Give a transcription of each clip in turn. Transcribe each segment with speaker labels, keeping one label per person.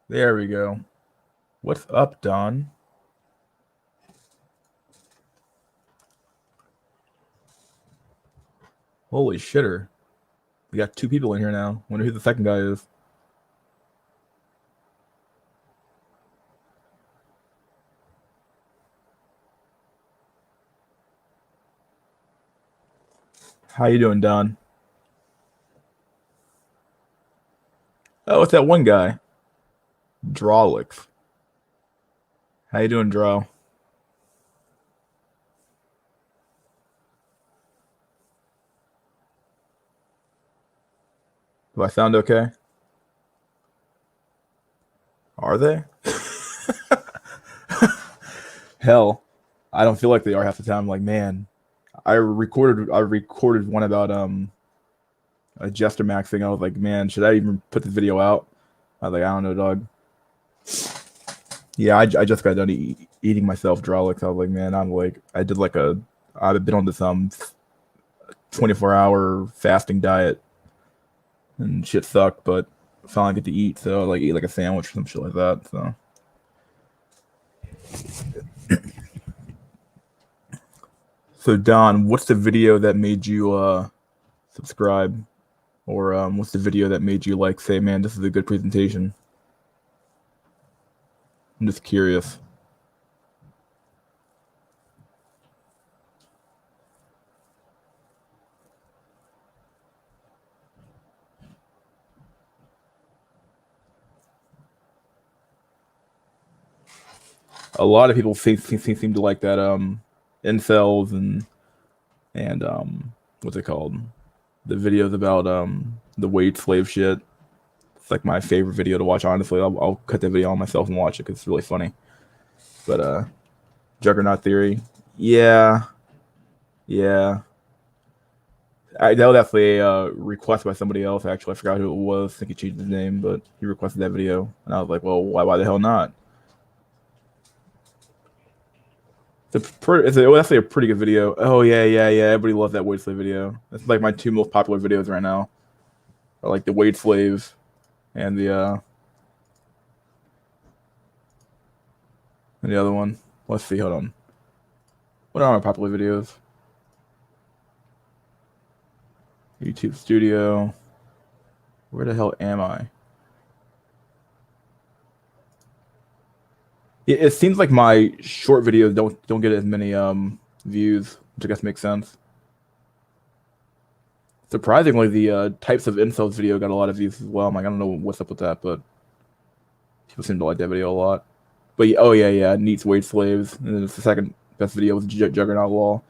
Speaker 1: There we go. What's up, Don? Holy shitter. We got two people in here now. Wonder who the second guy is. How you doing, Don? Oh, it's that one guy. Drawlix. How you doing, Draw? Do I sound okay? Are they? Hell, I don't feel like they are half the time. I'm like, man, I recorded one about a Jester Max thing. I was like, man, should I even put the video out? I was like, I don't know, dog. Yeah, I just got done eating myself Drawlix. I was like, man, I've been on this 24-hour fasting diet and shit sucked, but finally get to eat. So I like eat like a sandwich or some shit like that. So Don, what's the video that made you subscribe, or what's the video that made you like say, man, this is a good presentation? I'm just curious. A lot of people seem to like that incels and what's it called? The videos about the wage slave shit. It's like my favorite video to watch. Honestly, I'll cut that video on myself and watch it because it's really funny. But Juggernaut Theory, yeah, yeah. That was definitely a request by somebody else. Actually, I forgot who it was. I think he changed his name, but he requested that video, and I was like, well, why the hell not? It's definitely a pretty good video. Oh yeah, yeah, yeah. Everybody loves that wage slave video. That's like my two most popular videos right now. Are like the wage slave and the other one. Let's see. Hold on. What are my popular videos? YouTube Studio. Where the hell am I? It seems like my short videos don't get as many views, which I guess makes sense. Surprisingly, the types of insults video got a lot of views as well. I'm like, I don't know what's up with that, but people seem to like that video a lot. But oh yeah, yeah, Neat's Wage Slaves, and then it's the second best video was Juggernaut Law,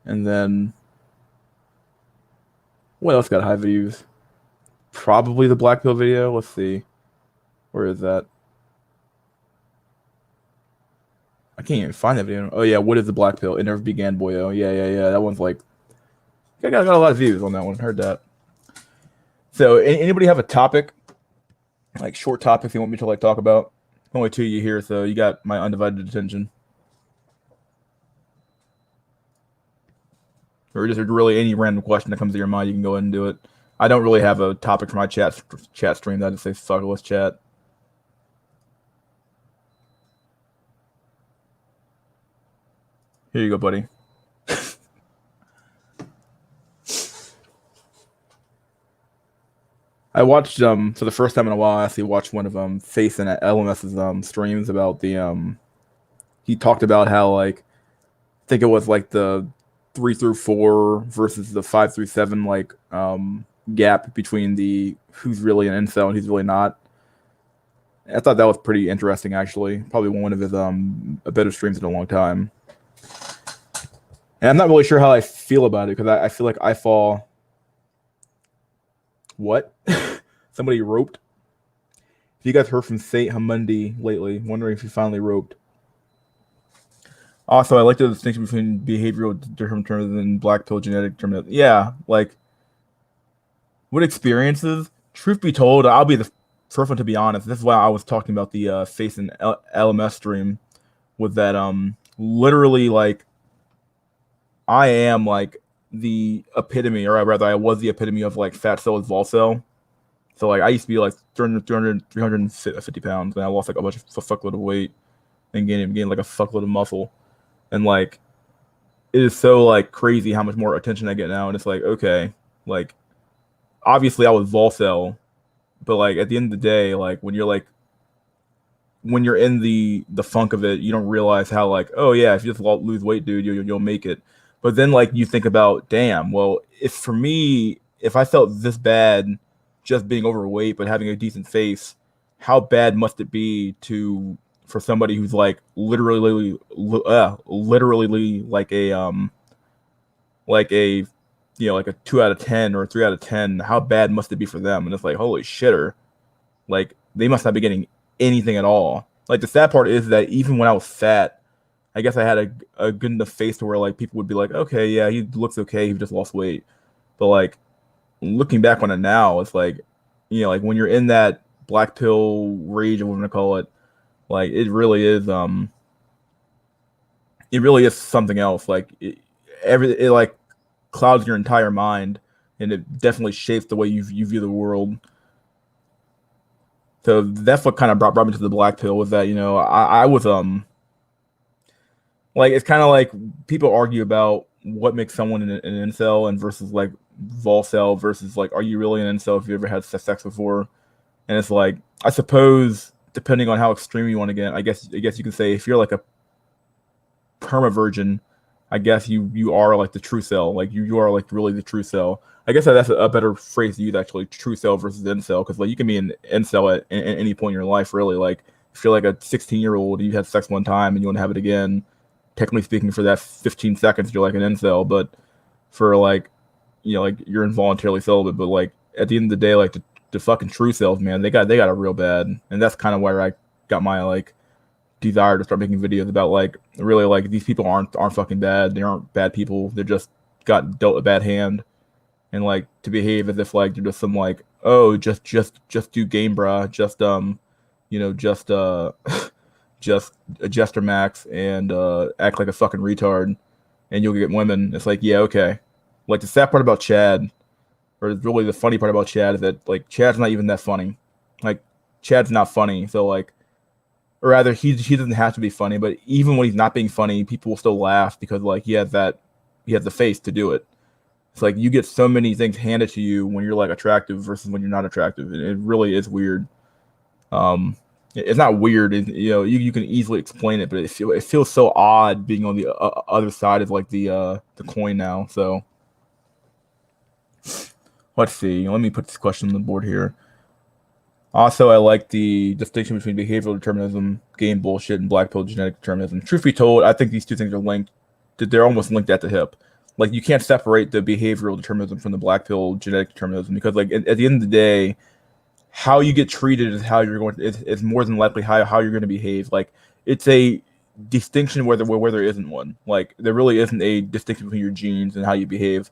Speaker 1: and then what else got high views? Probably the Black Pill video. Let's see, where is that? I can't even find that video. Oh yeah, what is the Black Pill? It never began, boyo. Yeah, yeah, yeah. That one's like, got a lot of views on that one. Heard that. So, anybody have a topic, like short topics you want me to like talk about? Only two of you here, so you got my undivided attention. Or just really any random question that comes to your mind, you can go ahead and do it. I don't really have a topic for my chat stream. I just say fuck it, let's chat. Here you go, buddy. I watched for the first time in a while. I actually watched one of Faith and LMS's streams about the He talked about how like I think it was like the 3 through 4 versus the 5 through 7 like gap between the who's really an incel and who's really not. I thought that was pretty interesting actually. Probably one of his a better streams in a long time. And I'm not really sure how I feel about it because I feel like I fall. What? Somebody roped? If you guys heard from Saint Hamundi lately, wondering if he finally roped. Also, I like the distinction between behavioral determinism and black pill genetic determinism. Yeah, like what experiences? Truth be told, I'll be the first one to be honest. This is why I was talking about the Face and LMS stream. Was that literally like I am like the epitome, or rather, I was the epitome of like fat cell is vol cell. So like I used to be like 350 pounds, and I lost like a bunch of a fuckload of weight and gained like a fuckload of muscle, and like it is so like crazy how much more attention I get now, and it's like okay, like obviously I was Volcel, but like at the end of the day, like when you're in the funk of it, you don't realize how like oh yeah, if you just lose weight, dude, you'll make it. But then like you think about damn, well if for me if I felt this bad just being overweight but having a decent face, how bad must it be to for somebody who's like literally like a like a 2 out of 10 or a 3 out of 10, how bad must it be for them? And it's like holy shitter, like they must not be getting anything at all. Like the sad part is that even when I was fat, I guess I had a good enough face to where like people would be like, okay, yeah, he looks okay, he just lost weight. But like looking back on it now, it's like, like when you're in that black pill rage, I'm gonna call it, like it really is something else. Like it like clouds your entire mind, and it definitely shapes the way you view the world. So that's what kind of brought me to the black pill was that I was like it's kind of like people argue about what makes someone an incel and versus like volcel versus like are you really an incel if you ever had sex before? And it's like I suppose depending on how extreme you want to get, I guess you can say if you're like a perma virgin, I guess you are like the true cell, like you are like really the true cell. I guess that's a better phrase to use actually, true cell versus incel, because like you can be an incel at any point in your life really. Like if you're like a 16-year-old, you had sex one time and you want to have it again, technically speaking, for that 15 seconds, you're like an incel. But for like, like you're involuntarily celibate. But like at the end of the day, like the fucking true cells, man, they got it real bad, and that's kind of where I got my like desire to start making videos about like really like these people aren't fucking bad. They aren't bad people. They're just got dealt a bad hand, and like to behave as if like they're just some like oh just do game brah, just just just adjust your max and act like a fucking retard, and you'll get women. It's like, yeah, okay. Like the sad part about Chad, or really the funny part about Chad, is that like Chad's not even that funny. Like Chad's not funny, so like, or rather, he doesn't have to be funny. But even when he's not being funny, people will still laugh because like he has the face to do it. It's like you get so many things handed to you when you're like attractive versus when you're not attractive. It really is weird. It's not weird, you can easily explain it, but it feels so odd being on the other side of like the coin now. So let's see. Let me put this question on the board here. Also, I like the distinction between behavioral determinism, game bullshit, and black pill genetic determinism. Truth be told, I think these two things are linked. They're almost linked at the hip. Like you can't separate the behavioral determinism from the black pill genetic determinism, because like at the end of the day, how you get treated is how you're going to, is more than likely how you're going to behave. Like it's a distinction where there isn't one. Like there really isn't a distinction between your genes and how you behave.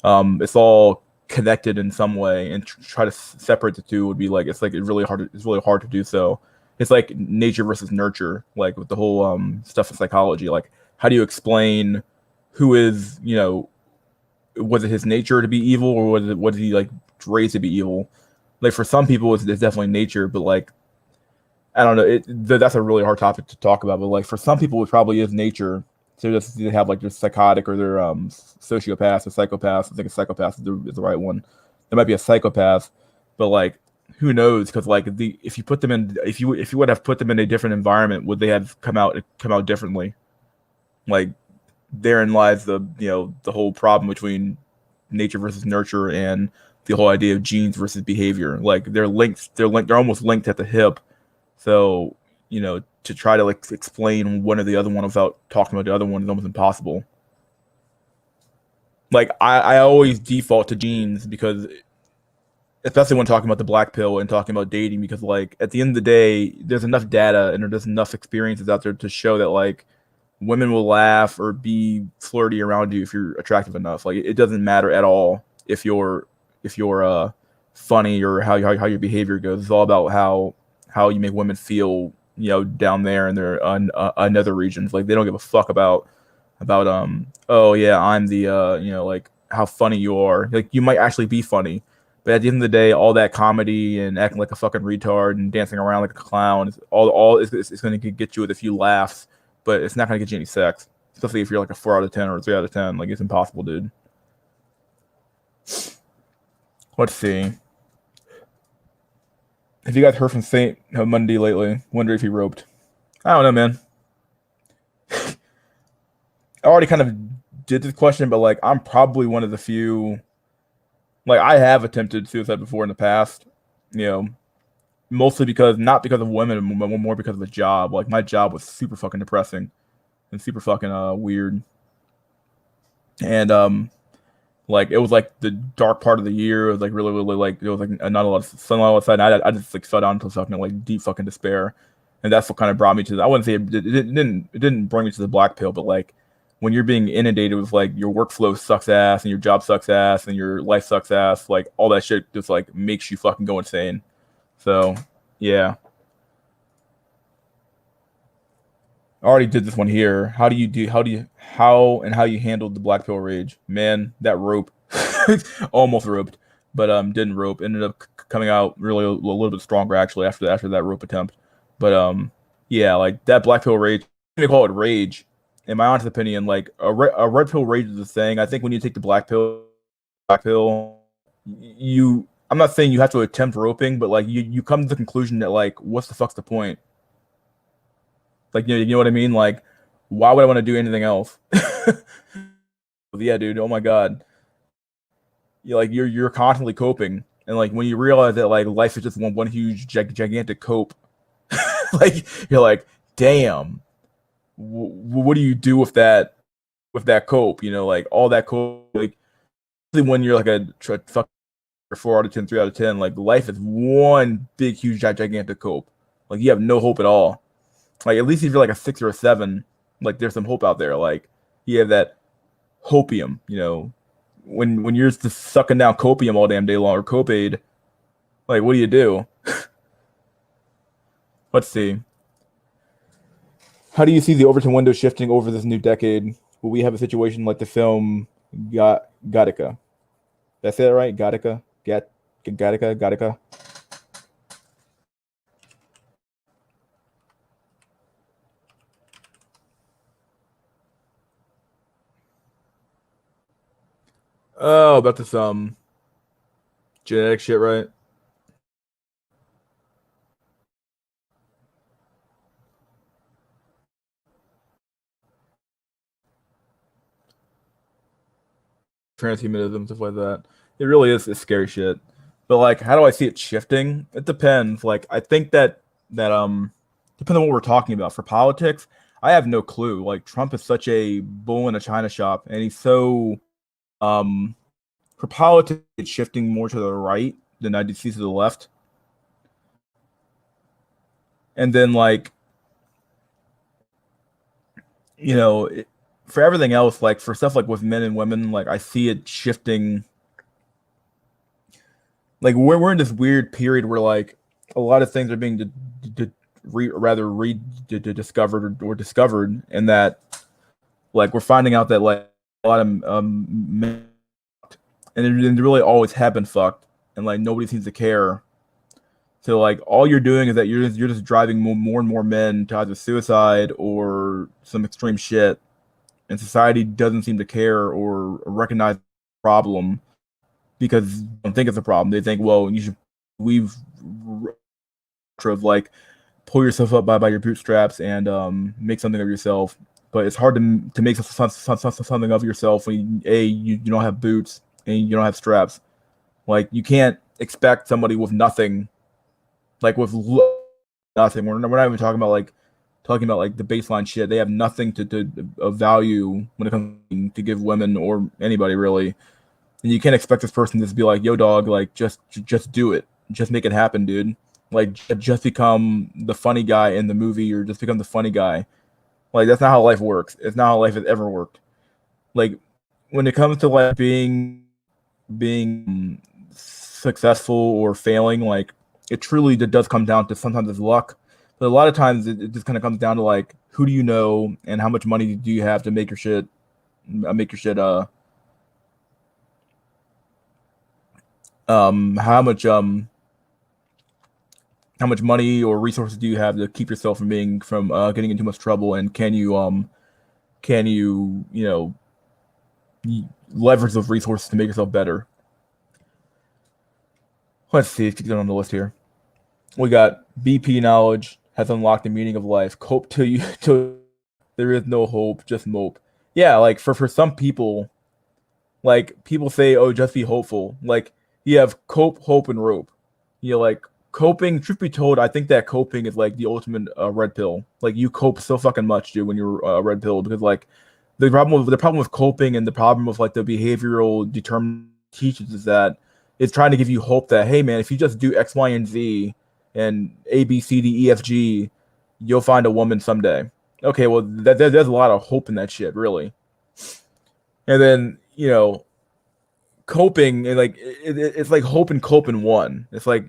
Speaker 1: It's all connected in some way, and try to separate the two would be like it's really hard to do so. It's like nature versus nurture, like with the whole stuff in psychology. Like how do you explain who is, was it his nature to be evil, or was he like raised to be evil? Like for some people it's definitely nature, but like I don't know, that's a really hard topic to talk about. But like for some people it probably is nature. So just they have like they're psychotic or they're sociopaths or psychopaths. I think a psychopath is the right one. There might be a psychopath, but like who knows? Because like if you put them in, if you would have put them in a different environment, would they have come out differently? Like therein lies the the whole problem between nature versus nurture and the whole idea of genes versus behavior. Like they're linked. They're almost linked at the hip. So to try to like explain one or the other one without talking about the other one is almost impossible. Like I always default to genes, because especially when talking about the black pill and talking about dating, because like at the end of the day, there's enough data and there's enough experiences out there to show that like women will laugh or be flirty around you if you're attractive enough. Like it doesn't matter at all if you're funny or how your behavior goes. It's all about how you make women feel, down there in their another regions. Like they don't give a fuck about oh yeah, I'm the like how funny you are. Like you might actually be funny, But at the end of the day, all that comedy and acting like a fucking retard and dancing around like a clown, all it's going to get you with a few laughs, but it's not going to get you any sex. Especially if you're like a 4 out of 10 or a 3 out of 10. Like, it's impossible, dude. Let's see. Have you guys heard from Saint Monday lately? Wonder if he roped. I don't know, man. I already kind of did this question, but like, I'm probably one of the few. Like, I have attempted suicide before in the past, you know, mostly not because of women, but more because of a job. Like, my job was super fucking depressing and super fucking weird. And like, it was like the dark part of the year. It was like really like, it was like not a lot of sunlight outside. I just like fell down into fucking like deep fucking despair, and that's what kind of brought me to. I wouldn't say it didn't bring me to the black pill, but like, when you're being inundated with like your workflow sucks ass and your job sucks ass and your life sucks ass, like all that shit just like makes you fucking go insane. So yeah, I already did this one here. How you handled the black pill rage? Man, that rope, almost roped, but didn't rope. Ended up coming out really a little bit stronger actually after that rope attempt. But yeah, like that black pill rage. They call it rage. In my honest opinion, like a red pill rage is a thing. I think when you take the black pill, I'm not saying you have to attempt roping, but like you come to the conclusion that like, what's the fuck's the point? Like, you know what I mean? Like, why would I want to do anything else? Yeah, dude. Oh my god. You're constantly coping, and like when you realize that like life is just one huge gigantic cope, like you're like, damn. What do you do with that cope? You know, like all that cope. Like when you're like a fucking 4 out of 10, 3 out of 10, like life is one big huge gigantic cope. Like you have no hope at all. Like at least if you're like a 6 or a 7, like there's some hope out there. Like you have that hopium. You know, when you're just sucking down copium all damn day long or copaid, like what do you do? Let's see. How do you see the Overton window shifting over this new decade? Will we have a situation like the film Gattaca? Did I say that right? Gattaca? Gattaca? Oh, about this genetic shit, right? Transhumanism, stuff like that. It really is it's scary shit. But like, how do I see it shifting? It depends. Like, I think that depending on what we're talking about for politics, I have no clue. Like, Trump is such a bull in a china shop, and he's so um for politics, it's shifting more to the right than I see to the left. And then like, you know, for everything else, like for stuff like with men and women, like I see it shifting. Like we're in this weird period where like a lot of things are being rediscovered or discovered, and that like we're finding out that like a lot of men, and they really always have been fucked, and like nobody seems to care. So like all you're doing is that you're just driving more and more men to either suicide or some extreme shit, and society doesn't seem to care or recognize the problem because they don't think it's a problem. They think, well, you should we've of like pull yourself up by your bootstraps and make something of yourself. But it's hard to make something of yourself when you don't have boots and you don't have straps. Like you can't expect somebody with nothing, like with nothing. We're not even talking about like the baseline shit. They have nothing of value when it comes to give women or anybody really. And you can't expect this person to just be like, yo dog, like just do it. Just make it happen, dude. Like just become the funny guy in the movie or just become the funny guy. Like that's not how life works. It's not how life has ever worked. Like when it comes to like being successful or failing, like it truly does come down to sometimes it's luck, but a lot of times it just kind of comes down to like who do you know and how much money do you have to make your shit how much money or resources do you have to keep yourself from getting into much trouble, and can you leverage those resources to make yourself better. Let's see if you get on the list here. We got BP knowledge has unlocked the meaning of life. Cope till you till there is no hope, just mope. Yeah, like for some people, like people say, oh, just be hopeful. Like you have cope, hope, and rope. You know, like coping. Truth be told, I think that coping is like the ultimate red pill. Like you cope so fucking much, dude, when you're red pill because like the problem with coping and the problem with like the behavioral determined teaches is that it's trying to give you hope that hey man, if you just do X, Y, and Z and A, B, C, D, E, F, G, you'll find a woman someday. Okay, well there's a lot of hope in that shit, really. And then coping and like it's like hope and cope in one. It's like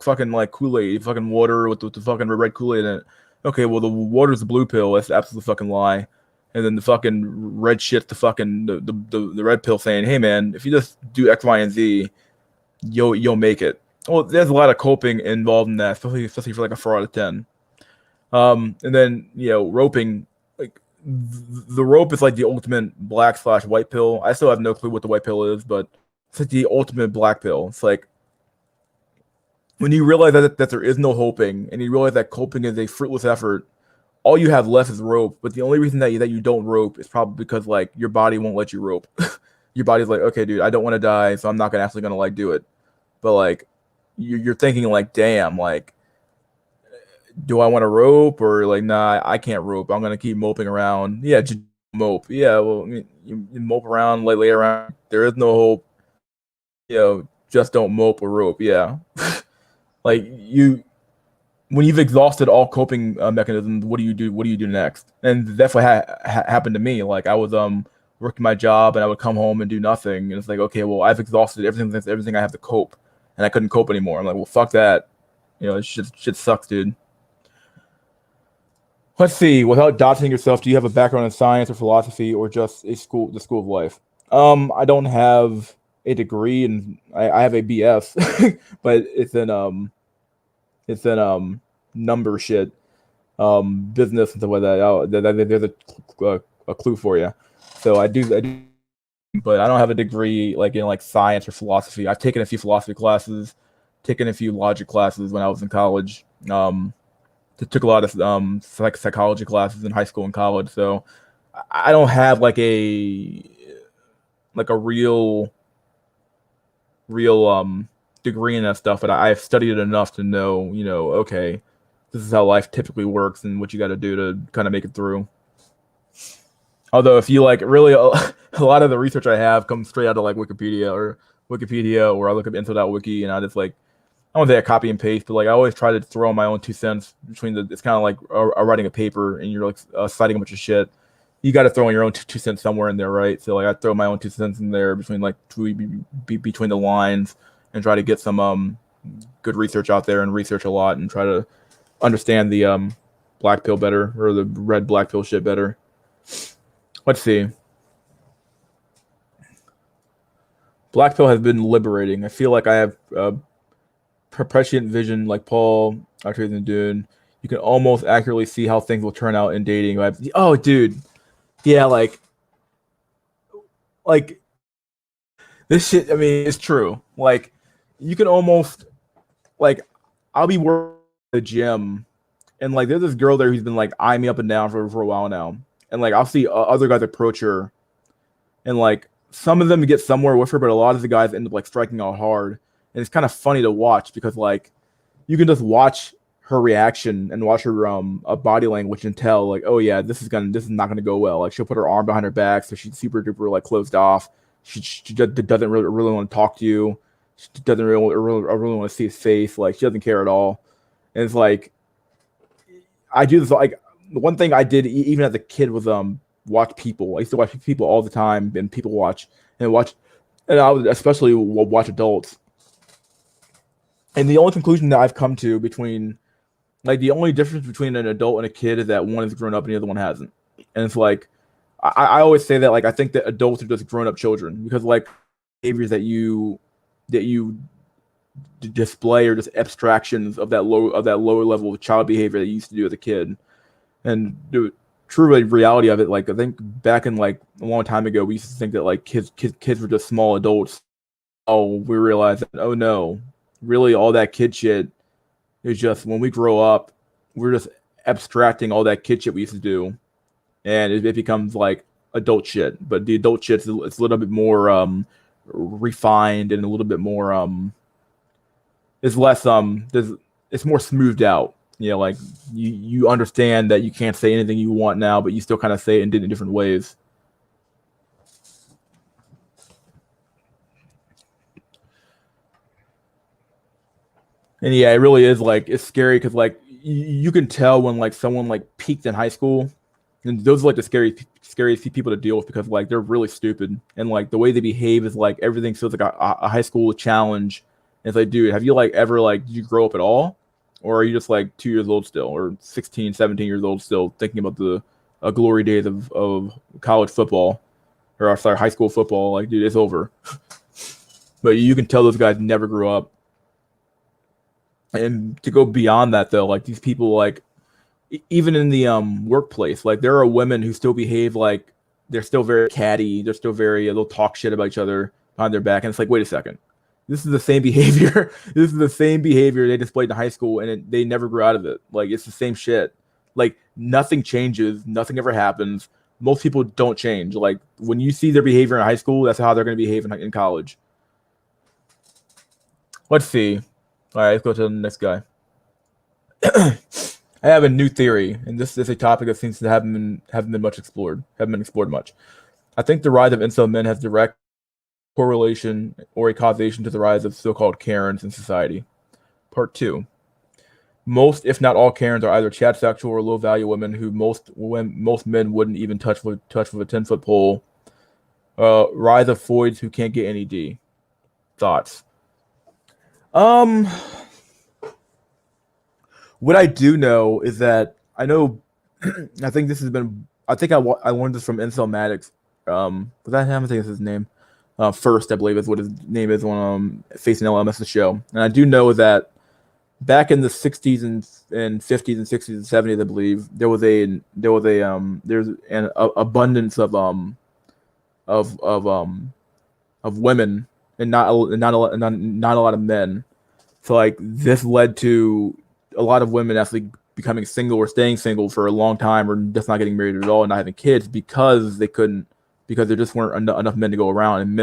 Speaker 1: fucking like Kool-Aid, fucking water with the fucking red Kool-Aid in it. Okay, well the water's the blue pill. That's the absolute fucking lie. And then the fucking red shit's the fucking the red pill saying, hey man, if you just do X, Y, and Z, you'll make it. Well, there's a lot of coping involved in that, especially for like a 4 out of 10. And then roping, like the rope is like the ultimate black/white pill. I still have no clue what the white pill is, but it's like the ultimate black pill. It's like when you realize that there is no hoping, and you realize that coping is a fruitless effort, all you have left is rope. But the only reason that you don't rope is probably because like your body won't let you rope. Your body's like, okay, dude, I don't want to die, so I'm not gonna like do it. But like you're thinking like, damn, like do I want to rope or like nah, I can't rope. I'm gonna keep moping around. Yeah, just mope. Yeah, well, I mean, you mope around, lay around. There is no hope. Just don't mope or rope. Yeah, like when you've exhausted all coping mechanisms, what do you do? What do you do next? And that's what happened to me. Like I was working my job and I would come home and do nothing, and it's like okay, well I've exhausted everything I have to cope, and I couldn't cope anymore. I'm like, well fuck that. Shit sucks, dude. Let's see. Without doxing yourself, do you have a background in science or philosophy, or just the school of life? I don't have a degree, and I have a BS, but it's in number shit, business and stuff like that. There's a clue for you. So I do, but I don't have a degree like in like science or philosophy. I've taken a few philosophy classes, taken a few logic classes when I was in college. Took a lot of psychology classes in high school and college. So I don't have like a real degree in that stuff, but I've studied it enough to know, okay, this is how life typically works and what you got to do to kind of make it through. Although, if you like really, a lot of the research I have comes straight out of like Wikipedia, or I look up info.wiki and I just like, I don't say I copy and paste, but like I always try to throw my own 2 cents between the. It's kind of like writing a paper and you're like citing a bunch of shit. You got to throw in your own 2 cents somewhere in there, right? So like I throw my own 2 cents in there between like between the lines and try to get some good research out there and research a lot and try to understand the black pill better, or the red black pill shit better. Let's see. Black pill has been liberating. I feel like I have prescient vision like Paul Arthur than Dune. You can almost accurately see how things will turn out in dating. Oh, dude, yeah, like this shit. I mean, it's true. Like you can almost like I'll be working at the gym, and like there's this girl there who's been like eyeing me up and down for a while now, and like I'll see other guys approach her, and like some of them get somewhere with her, but a lot of the guys end up like striking out hard, and it's kind of funny to watch because like you can just watch her reaction and watch her body language and tell like, oh yeah, this is not gonna go well. Like she'll put her arm behind her back, so she's super duper like closed off. She doesn't really want to talk to you. She doesn't really want to see his face. Like she doesn't care at all. And it's like I do this like one thing I did even as a kid was watch people. I used to watch people all the time and people watch, and I would especially watch adults. And the only conclusion that I've come to between like the only difference between an adult and a kid is that one is grown up and the other one hasn't. And it's like I always say that like I think that adults are just grown up children because like behaviors that you that you display, or just abstractions of that lower level of child behavior that you used to do as a kid. And the true reality of it, like I think back in like a long time ago, we used to think that like kids were just small adults. Oh, we realized that, oh no, really all that kid shit is just, when we grow up, we're just abstracting all that kid shit we used to do, and it becomes like adult shit. But the adult shit, it's a little bit more refined, and a little bit more it's less it's more smoothed out. You know, like you understand that you can't say anything you want now, but you still kind of say it in different ways. And yeah, it really is like, it's scary because like you can tell when like someone like peaked in high school, and those are like the scariest people to deal with, because like they're really stupid, and like the way they behave is like everything feels like a high school challenge. And it's like, dude, have you like ever like, did you grow up at all, or are you just like 2 years old still, or 16, 17 years old still, thinking about the glory days of college football, or sorry, high school football? Like, dude, it's over. But you can tell those guys never grew up. And to go beyond that, though, like these people, like even in the workplace, like there are women who still behave like they're still very catty, they're still very, they'll talk shit about each other behind their back, and it's like, wait a second, this is the same behavior. This is the same behavior they displayed in high school, and they never grew out of it. Like, it's the same shit. Like, nothing changes, nothing ever happens. Most people don't change. Like, when you see their behavior in high school, that's how they're going to behave in college. Let's see. All right, let's go to the next guy. I have a new theory, and this is a topic that seems to haven't been much explored, haven't been explored much. I think the rise of incel men has direct correlation or a causation to the rise of so-called Karens in society. Part 2. Most, if not all, Karens are either chat sexual or low-value women who most men wouldn't even touch with a 10-foot pole. Rise of Foids who can't get any D. Thoughts? What I do know is that I know. I think this has been. I think I learned this from Incel Maddox. Was that him? I think it's his name. First, I believe is what his name is on Facing LMS, the show. And I do know that back in the 60s and 50s and 60s and 70s, I believe there's an abundance of women, and not a lot of men. So like this led to a lot of women actually becoming single or staying single for a long time, or just not getting married at all and not having kids, because there just weren't enough men to go around, and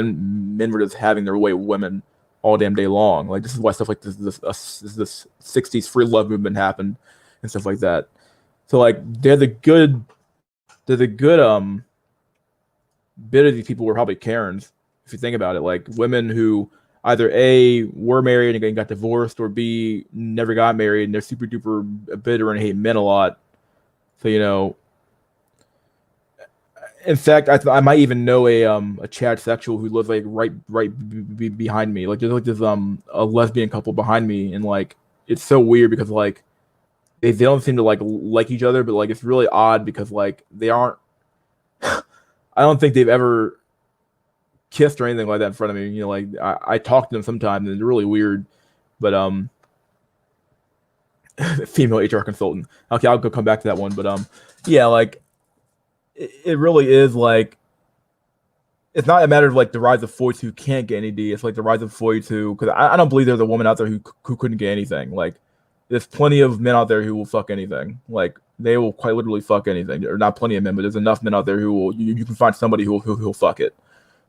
Speaker 1: men were just having their way with women all damn day long. Like, this is why stuff like this 60s free love movement happened and stuff like that. So like they're the good bit of these people were probably Karens, if you think about it. Like women who either A, were married and got divorced, or B, never got married, and they're super duper bitter and hate men a lot. So, you know, in fact, I might even know a chat sexual who lives like right behind me. Like, there's like this a lesbian couple behind me, and like it's so weird because like they don't seem to like each other, but like it's really odd because like they aren't. I don't think they've ever kissed or anything like that in front of me. You know, like I talk to them sometimes, and it's really weird. But female HR consultant. Okay, I'll go come back to that one. But yeah, like it really is like, it's not a matter of like the rise of Foids who can't get any D. It's like the rise of Foids who, because I don't believe there's a woman out there who couldn't get anything. Like, there's plenty of men out there who will fuck anything. Like, they will quite literally fuck anything. Or not plenty of men, but there's enough men out there who will. You can find somebody who'll fuck it.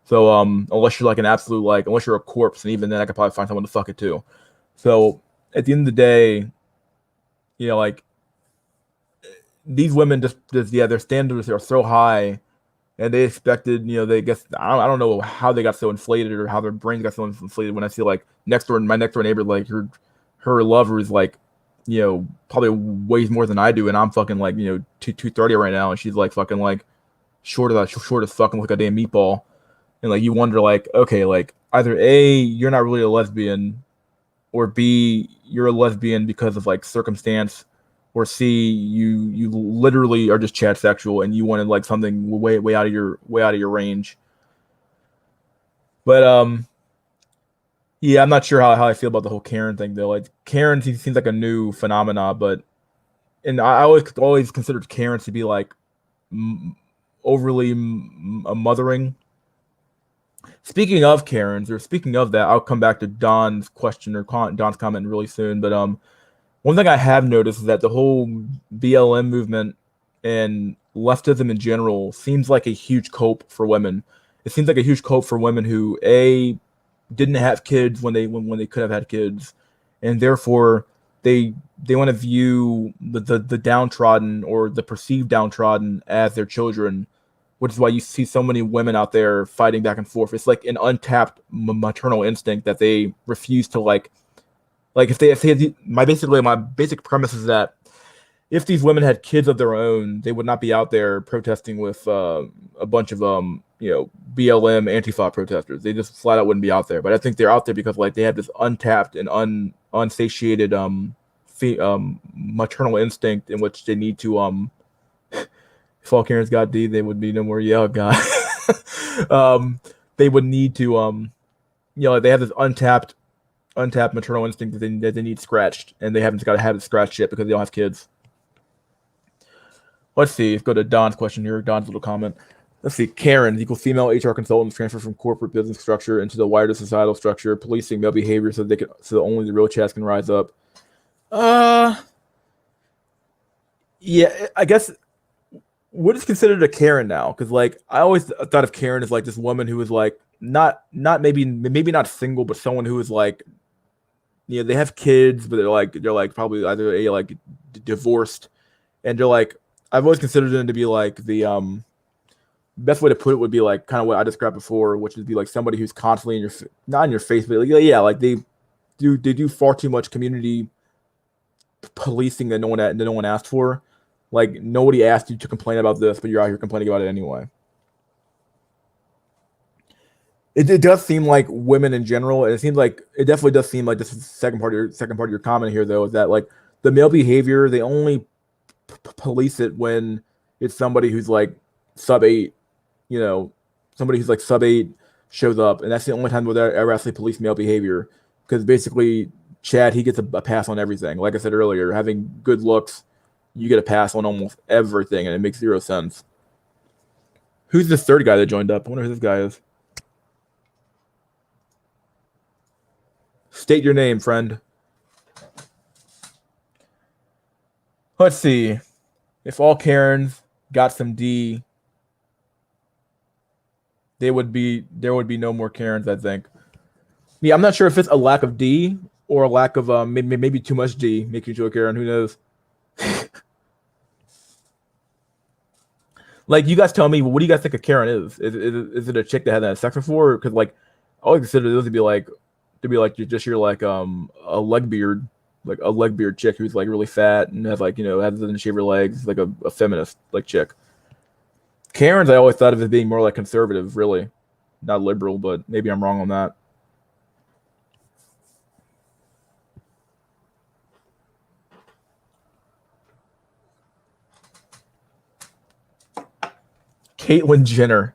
Speaker 1: So unless you're like an absolute, like, unless you're a corpse, and even then I could probably find someone to fuck it too. So at the end of the day, you know, like these women just their standards are so high, and they expected, you know, they guess I don't know how they got so inflated, or how their brains got so inflated when I see like my next door neighbor, like her lover is like, you know, probably weighs more than I do, and I'm fucking like, you know, 230 right now, and she's like fucking like short as fucking like a damn meatball. And like you wonder, like, okay, like either A, you're not really a lesbian, or B, you're a lesbian because of like circumstance, or C, you literally are just chat sexual and you wanted like something way out of your range. But Yeah, I'm not sure how I feel about the whole Karen thing though. Like Karen seems like a new phenomena, but and I always considered Karens to be like m- overly mothering. Speaking of Karens, or speaking of that, I'll come back to Don's question or Don's comment really soon. But one thing I have noticed is that the whole BLM movement and leftism in general seems like a huge cope for women. It seems like a huge cope for women who a didn't have kids when they could have had kids, and therefore they want to view the downtrodden or the perceived downtrodden as their children, which is why you see so many women out there fighting back and forth. It's like an untapped maternal instinct that they refuse to like if they had my basic premise is that if these women had kids of their own, they would not be out there protesting with a bunch of BLM Antifa protesters. They just flat out wouldn't be out there. But I think they're out there because like they have this untapped and unsatiated maternal instinct in which they need to if all Karens got D, they would be no more yeah God. um, they would need to they have this untapped maternal instinct that they need scratched, and they haven't got to have it scratched yet because they don't have kids. Let's see. Let's go to Don's question here. Don's little comment. Let's see. Karen equals female HR consultants transfer from corporate business structure into the wider societal structure, policing male behavior so so that only the real chads can rise up. Uh, yeah. I guess what is considered a Karen now? Because like I always thought of Karen as like this woman who was like not maybe not single, but someone who is like they have kids, but they're like probably either divorced, and they're like I've always considered them to be like the best way to put it would be like kind of what I described before, which would be like somebody who's constantly in your not in your face, but like, yeah, like they do far too much community policing that no one asked for. Like nobody asked you to complain about this, but you're out here complaining about it anyway. It does seem like women in general, and it seems like it definitely does seem like this is the second part of your comment here though, is that like the male behavior they only police it when it's somebody who's like sub 8, you know, somebody who's like sub 8 shows up, and that's the only time where they ever actually police male behavior. Because basically, Chad he gets a pass on everything. Like I said earlier, having good looks, you get a pass on almost everything, and it makes zero sense. Who's this third guy that joined up? I wonder who this guy is. State your name, friend. Let's see. If all Karens got some D, there would be no more Karens, I think. Yeah, I'm not sure if it's a lack of D or a lack of maybe too much D making you a Karen. Who knows? Like, you guys tell me, what do you guys think a Karen is? Is it a chick that hasn't had sex before? Because like, I always consider those to be like just your like a leg beard, like a leg beard chick who's like really fat and has like doesn't shave her legs, like a feminist like chick. Karens, I always thought of as being more like conservative, really, not liberal, but maybe I'm wrong on that. Caitlyn Jenner.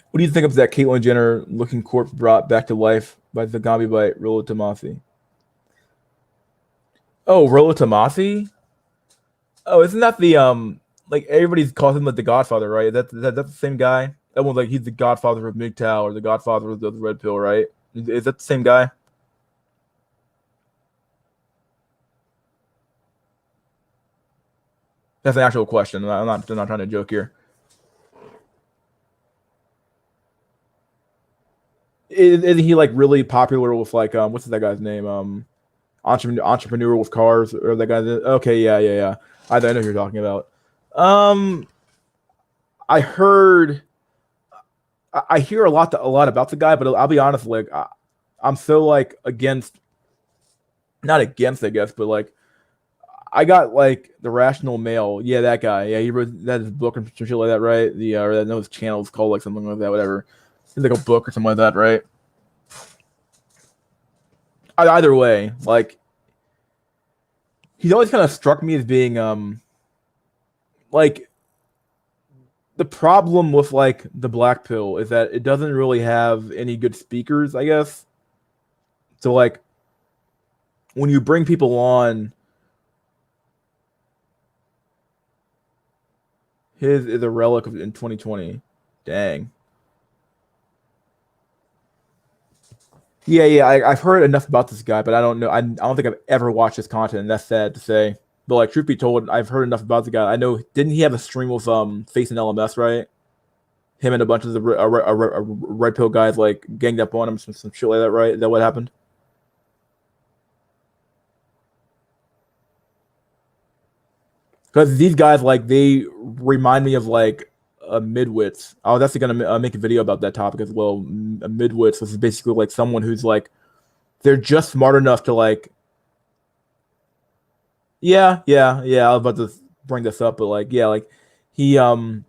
Speaker 1: What do you think of that Caitlyn Jenner looking corpse brought back to life by the Gambi by Rolo Tomasi? Oh, Rolo Tomasi? Oh, isn't that the like everybody's calls him like the Godfather, right? That's the same guy. That one's like he's the Godfather of MGTOW or the Godfather of the Red Pill, right? Is that the same guy? That's an actual question. I'm not trying to joke here. Isn't he like really popular with like what's that guy's name? Entrepreneur with cars or that guy. Okay, yeah. I know who you're talking about. Um, I heard I hear a lot about the guy, but I'll be honest, like I'm so like against, not against, I guess, but like I got like the Rational Male. Yeah, that guy. Yeah, he wrote that his book or some shit like that, right? The or that his channel is called like something like that, whatever. It's like a book or something like that, right? Either way, like he's always kind of struck me as being like the problem with like the Black Pill is that it doesn't really have any good speakers, I guess. So like when you bring people on, his is a relic of in 2020. Dang. Yeah, yeah, I've heard enough about this guy, but I don't know. I don't think I've ever watched his content, and that's sad to say. But like, truth be told, I've heard enough about the guy. I know, didn't he have a stream with Face and LMS, right? Him and a bunch of the red pill guys like ganged up on him, some shit like that, right? Is that what happened? Because these guys like they remind me of like a midwits. I was actually gonna make a video about that topic as well. A midwits is basically like someone who's like they're just smart enough to like yeah, yeah, yeah. I was about to bring this up, but like yeah, like he oh,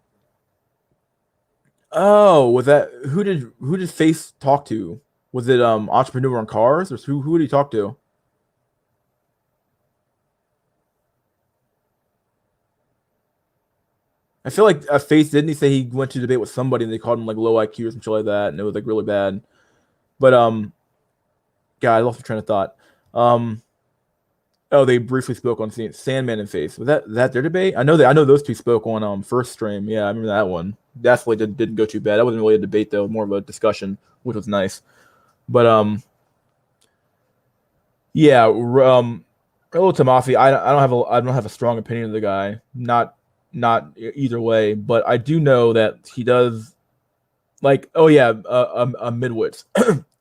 Speaker 1: was that who did Face talk to? Was it entrepreneur on cars or who did he talk to? I feel like Face didn't he say he went to debate with somebody and they called him like low IQ or some shit like that and it was like really bad. But God, I lost my train of thought. Um oh, they briefly spoke on Sandman and Face. Was that their debate? I know those two spoke on first stream. Yeah, I remember that one. Definitely didn't go too bad. That wasn't really a debate though, more of a discussion, which was nice. But yeah, Rolo Tomasi, I don't have a strong opinion of the guy. Not either way, but I do know that he does like oh yeah, a midwits.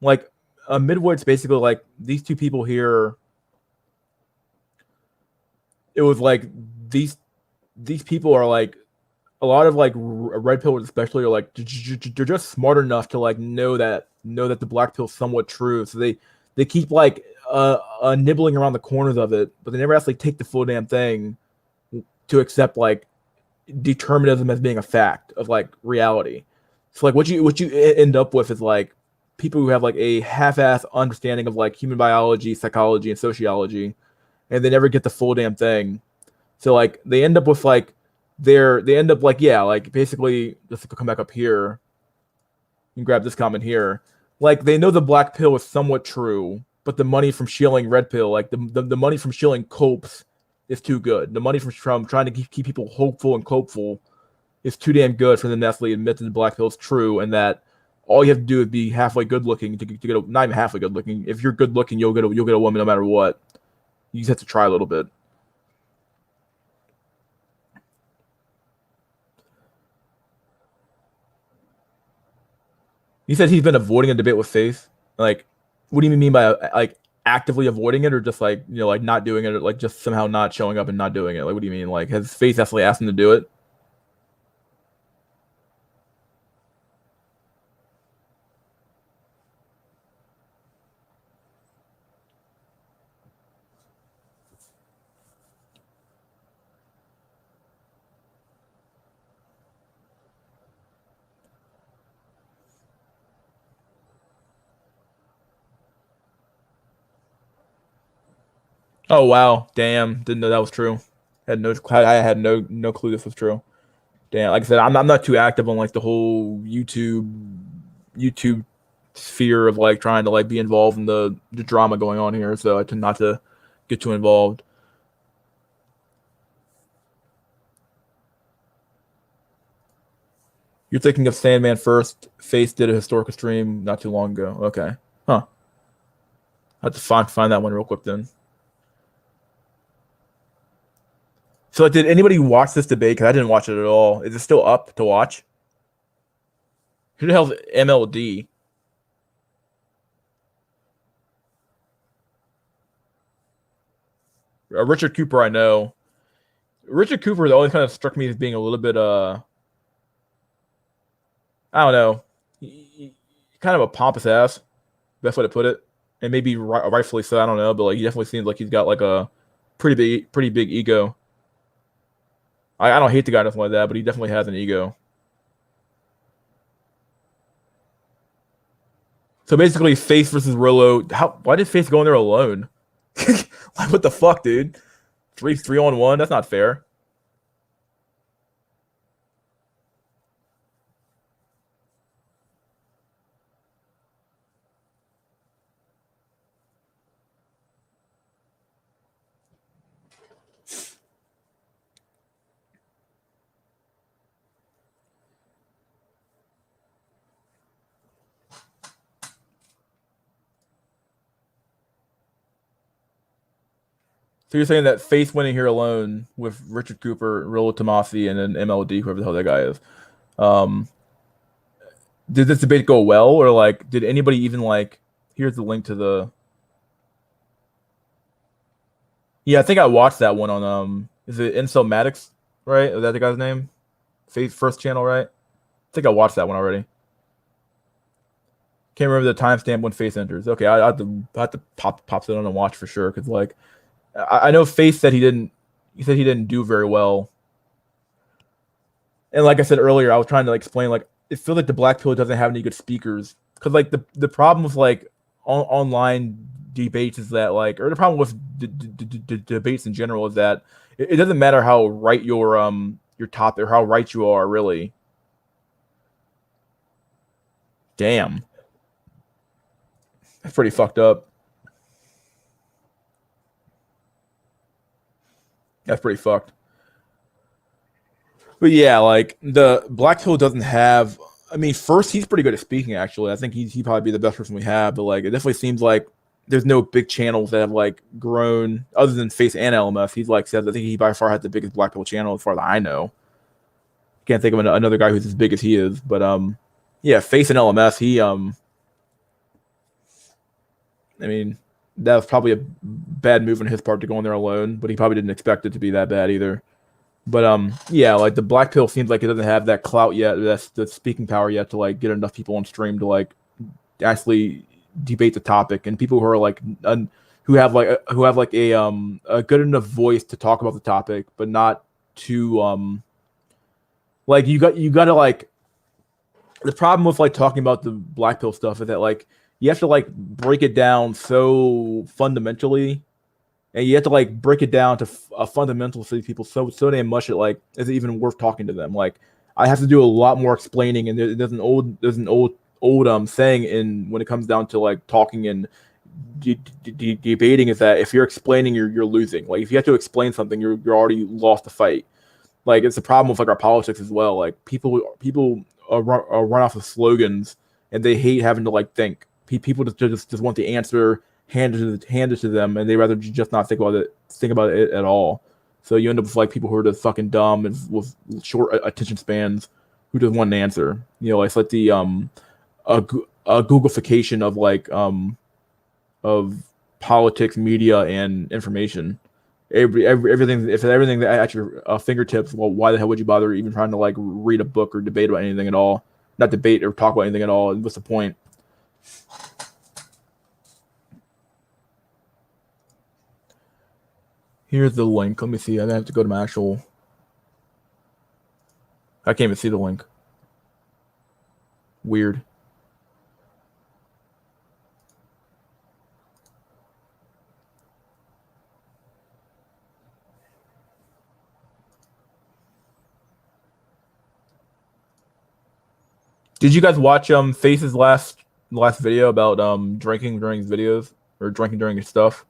Speaker 1: Like a midwits basically like these two people here it was like these these people are like a lot of like red pillers especially are like they're just smart enough to like know that the black pill's somewhat true so they keep like nibbling around the corners of it but they never actually take the full damn thing to accept like determinism as being a fact of like reality. So like what you end up with is like people who have like a half-ass understanding of like human biology, psychology, and sociology, and they never get the full damn thing. So like they end up with like they end up like yeah like basically just to come back up here and grab this comment here like they know the black pill is somewhat true but the money from shilling red pill like the money from shilling copes is too good. The money from trying to keep people hopeful and copeful is too damn good for them to actually admit that the black pill is true and that all you have to do is be halfway good looking to get not even halfway good looking. If you're good looking, you'll get a woman no matter what. You just have to try a little bit. He said he's been avoiding a debate with Faith. Like, what do you mean by like actively avoiding it, or just like like not doing it, or like just somehow not showing up and not doing it? Like, what do you mean? Like, has Faith actually asked him to do it? Oh wow, damn, didn't know that was true. I had no clue this was true. Damn, like I said, I'm not too active on like the whole YouTube sphere of like trying to like be involved in the drama going on here, so I tend not to get too involved. You're thinking of Sandman first. Face did a historical stream not too long ago. Okay, huh? I have to find that one real quick then. So, like, did anybody watch this debate? Because I didn't watch it at all. Is it still up to watch? Who the hell's MLD? Richard Cooper, I know. Richard Cooper always kind of struck me as being a little bit I don't know, kind of a pompous ass. Best way to put it, and maybe rightfully so. I don't know, but like he definitely seems like he's got like a pretty big ego. I don't hate the guy or nothing like that, but he definitely has an ego. So basically, Face versus Rolo. Why did Face go in there alone? Like what the fuck, dude? Three on one. That's not fair. So you're saying that Face winning here alone with Richard Cooper, Rolo Tomasi, and then MLD, whoever the hell that guy is. Um, did this debate go well, or like, did anybody even like? Here's the link to the. Yeah, I think I watched that one on Is it Incel Maddox, right? Is that the guy's name? Face first channel, right? I think I watched that one already. Can't remember the timestamp when Face enters. Okay, I have to pop it on and watch for sure because like I know Face said he didn't. He said he didn't do very well. And like I said earlier, I was trying to like explain like it feels like the Black Pill doesn't have any good speakers because like the problem with like online debates is that like or the problem with debates in general is that it doesn't matter how right your topic or how right you are really. Damn, that's pretty fucked up. That's pretty fucked. But yeah, like the Black Pill doesn't have. I mean, first he's pretty good at speaking. Actually, I think he'd probably be the best person we have. But like, it definitely seems like there's no big channels that have like grown other than Face and LMF. He's like says I think he by far had the biggest Black Pill channel as far as I know. Can't think of another guy who's as big as he is. But yeah, Face and LMS. I mean, that was probably a bad move on his part to go in there alone. But he probably didn't expect it to be that bad either. But yeah, like the Black Pill seems like it doesn't have that clout yet, that's the speaking power yet to like get enough people on stream to like actually debate the topic, and people who are like who have like a good enough voice to talk about the topic, but not too like you got to like the problem with like talking about the Black Pill stuff is that like you have to like break it down so fundamentally and you have to like break it down to a fundamental for these people so damn much that like is it even worth talking to them? Like I have to do a lot more explaining, and there's an old saying in when it comes down to like talking and debating is that if you're explaining, you're losing. Like if you have to explain something, you're already lost the fight. Like it's a problem with like our politics as well. Like people run off of slogans and they hate having to like think. People just want the answer handed to them, and they rather just not think about it at all. So you end up with like people who are just fucking dumb and with short attention spans who just want an answer. You know, it's like the a Googleification of like of politics, media, and information. Everything if everything at your fingertips, well, why the hell would you bother even trying to like read a book or debate about anything at all? Not debate or talk about anything at all. What's the point? Here's the link. Let me see. I have to go to my actual. I can't even see the link. Weird. Did you guys watch Face's last video about drinking during his videos or drinking during his stuff?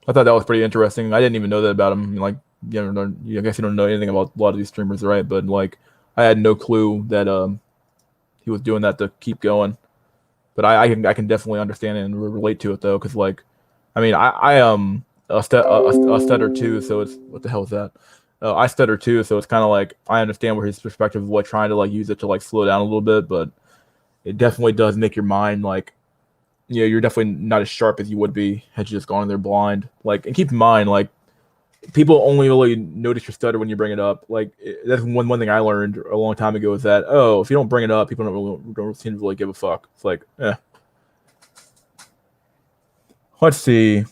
Speaker 1: I thought that was pretty interesting. I didn't even know that about him. Like, I guess you don't know anything about a lot of these streamers, right? But like, I had no clue that he was doing that to keep going. But I can definitely understand it and relate to it though, because like, I mean, I a stutter too, so it's what the hell is that? I stutter too, so it's kind of like I understand where his perspective of like trying to like use it to like slow down a little bit, but it definitely does make your mind like you're definitely not as sharp as you would be had you just gone in there blind. Like, and keep in mind, like people only really notice your stutter when you bring it up. Like that's one thing I learned a long time ago is that if you don't bring it up, people don't seem to really give a fuck. It's like, let's see.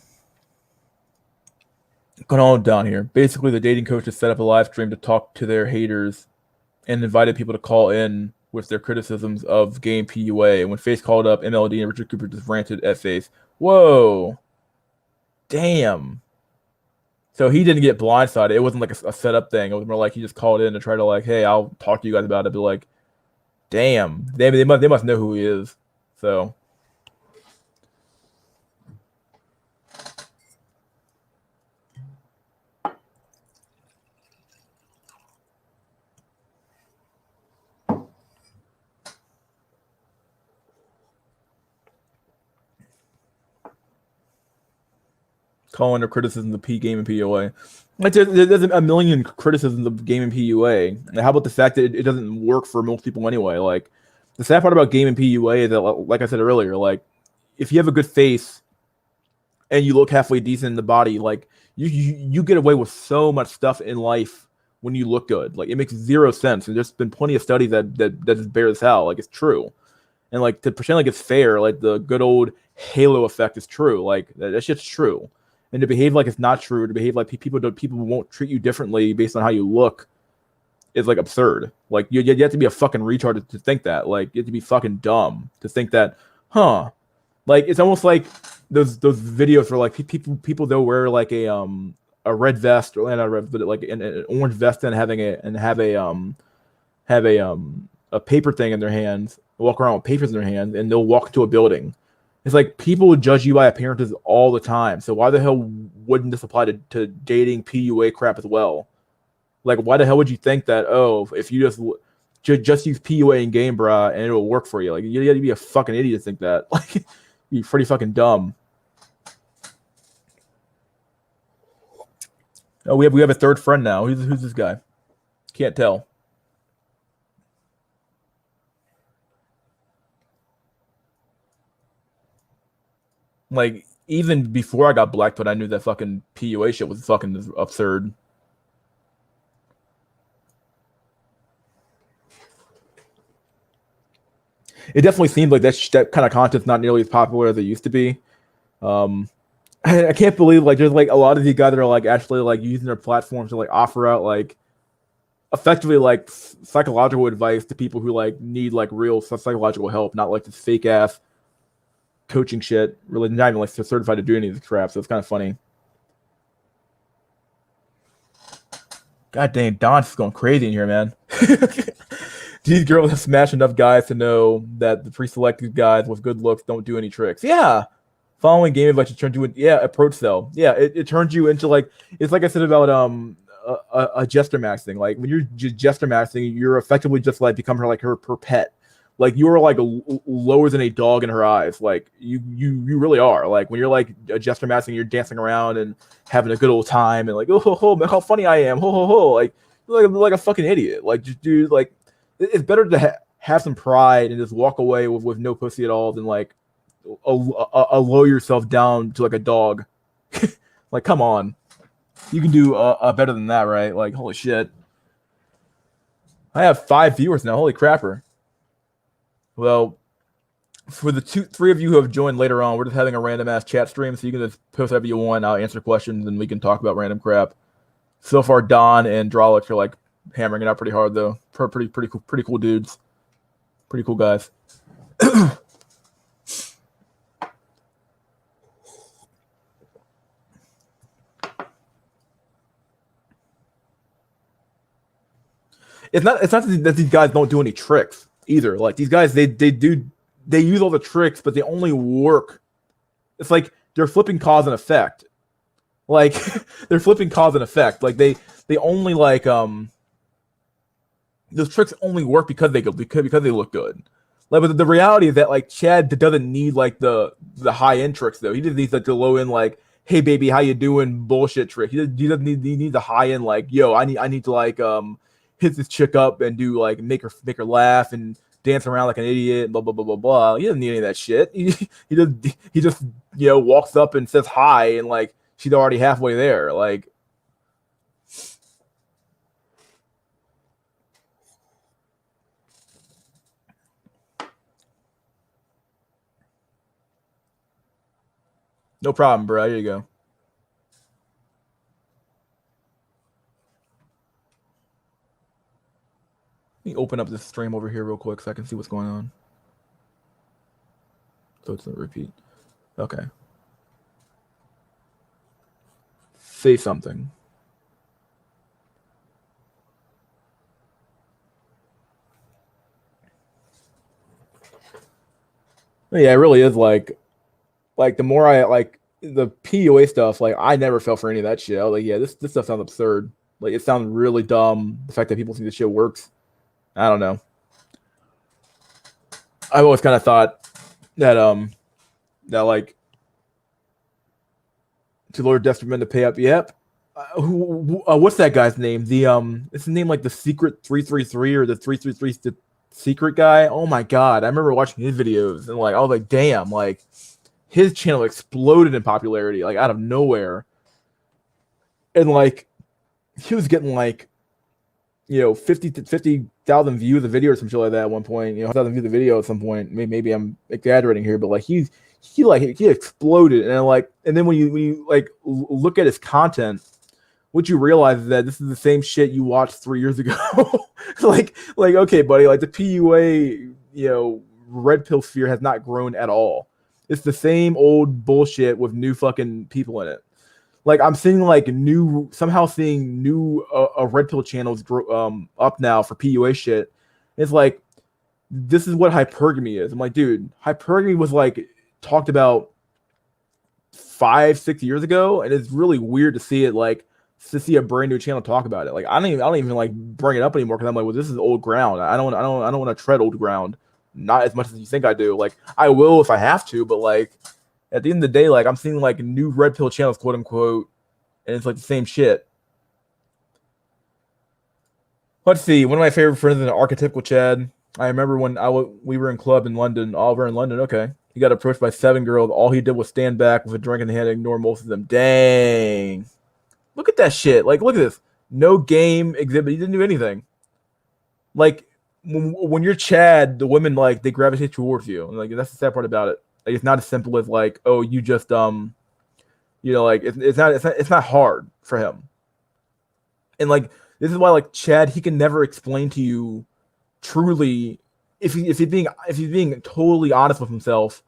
Speaker 1: Going on down here. Basically, the dating coaches set up a live stream to talk to their haters and invited people to call in with their criticisms of game PUA. And when Face called up, MLD and Richard Cooper just ranted at Face. Whoa. Damn. So he didn't get blindsided. It wasn't like a setup thing. It was more like he just called in to try to like, hey, I'll talk to you guys about it. Be like, damn, they must know who he is. So calling their criticisms of P game and PUA. Like there's a million criticisms of game and PUA. And how about the fact that it doesn't work for most people anyway? Like the sad part about game and PUA is that, like I said earlier, like if you have a good face and you look halfway decent in the body, like you get away with so much stuff in life when you look good. Like it makes zero sense. And there's been plenty of studies that just bear this out. Like it's true. And like to pretend like it's fair, like the good old halo effect is true. Like that shit's true. And to behave like it's not true, to behave like people won't treat you differently based on how you look, is like absurd. Like you have to be a fucking retard to think that. Like you have to be fucking dumb to think that, huh? Like it's almost like those videos where like people they'll wear like a red vest or not a red, but like an orange vest and have a paper thing in their hands, walk around with papers in their hands, and they'll walk to a building. It's like people would judge you by appearances all the time. So why the hell wouldn't this apply to dating PUA crap as well? Like, why the hell would you think that? Oh, if you just use PUA in game, brah, and it'll work for you. Like, you got to be a fucking idiot to think that. Like, you're pretty fucking dumb. Oh, we have a third friend now. Who's this guy? Can't tell. Like, even before I got blacked, but I knew that fucking PUA shit was fucking absurd. It definitely seemed like that kind of content's not nearly as popular as it used to be. I can't believe like there's like a lot of these guys that are like actually like using their platforms to like offer out like effectively like psychological advice to people who like need like real psychological help, not like this fake ass coaching shit. Really, not even like certified to do any of this crap. So it's kind of funny. God dang, Don's going crazy in here, man. These girls have smashed enough guys to know that the pre-selected guys with good looks don't do any tricks. Yeah. Following game advice turns you into approach though. Yeah, it turns you into like it's like I said about a jester maxing. Like when you're jester maxing, you're effectively just like become her pet. Like you are like lower than a dog in her eyes. Like you really are. Like when you're like a jester maxing, you're dancing around and having a good old time and like man, how funny I am. Like you're like a fucking idiot. Like just dude, like it's better to have some pride and just walk away with no pussy at all than like lower yourself down to like a dog. Like, come on, you can do better than that, right? Like, holy shit, I have 5 viewers now. Holy crapper. Well, for the 3 of you who have joined later on, we're just having a random ass chat stream, so you can just post whatever you want. I'll answer questions and we can talk about random crap. So far, Don and Drollich are like hammering it out pretty hard though. Pretty cool dudes. Pretty cool guys. It's not that these guys don't do any tricks either. Like these guys, they use all the tricks, but they only work. It's like they're flipping cause and effect. Like they're flipping cause and effect. Like they only like those tricks only work because they look good. Like, but the reality is that like Chad doesn't need like the high end tricks though. He just needs like the low end like, hey baby, how you doing? Bullshit trick. He doesn't need the high end like, yo, I need to like hit this chick up and do like make her laugh and dance around like an idiot, blah blah blah blah blah. He doesn't need any of that shit. He just walks up and says hi and like she's already halfway there. Like no problem, bro. Here you go. Let me open up this stream over here real quick so I can see what's going on. So it's a repeat. Okay. Say something. Yeah, it really is like the more I like the PUA stuff, like I never fell for any of that shit. I was like, yeah, this stuff sounds absurd. Like it sounds really dumb. The fact that people think this shit works. I don't know. I've always kind of thought that like To lure desperate men to pay up. Yep. What's that guy's name? It's the name like the Secret 333 or the 333 Secret guy. Oh my god, I remember watching his videos and like I was like, damn, like his channel exploded in popularity like out of nowhere, and like he was getting like 50,000 views of the video or some shit like that at one point. 1,000 views of the video at some point. Maybe I'm exaggerating here, but like he exploded, and then when you like look at his content, what you realize is that this is the same shit you watched 3 years ago. like okay, buddy, like the PUA red pill sphere has not grown at all. It's the same old bullshit with new fucking people in it. Like I'm seeing like new red pill channels up now for PUA shit. It's like this is what hypergamy is. I'm like, dude, hypergamy was like talked about 5-6 years ago, and it's really weird to see it like to see a brand new channel talk about it. Like I don't even like bring it up anymore because I'm like, well, this is old ground. I don't want to tread old ground, not as much as you think I do. Like I will if I have to, but like at the end of the day, like I'm seeing like new red pill channels, quote unquote, and it's like the same shit. Let's see. One of my favorite friends is an archetypical Chad. I remember when we were in club in London, Oliver in London. Okay, he got approached by 7 girls. All he did was stand back with a drink in hand and ignore most of them. Dang. Look at that shit. Like, look at this. No game exhibit. He didn't do anything. Like, when you're Chad, the women, like, they gravitate towards you. Like, that's the sad part about it. Like, it's not as simple as, like, oh, you just, like, it's not hard for him. And, like, this is why, like, Chad, he can never explain to you truly, if he's being totally honest with himself,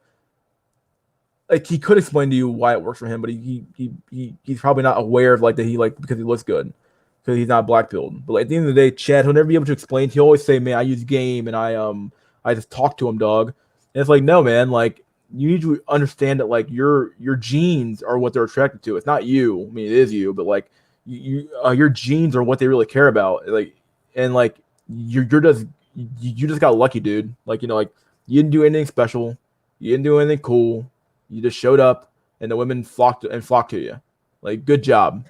Speaker 1: like he could explain to you why it works for him, but he's probably not aware of like that he like because he looks good, because he's not black pilled. But like, at the end of the day, Chad, he'll never be able to explain. He'll always say, "Man, I use game and I just talk to him, dog." And it's like, no, man, like you need to understand that like your genes are what they're attracted to. It's not you. I mean, it is you, but like your genes are what they really care about. Like and like you just got lucky, dude. Like like you didn't do anything special. You didn't do anything cool. You just showed up, and the women flocked to you. Like, good job.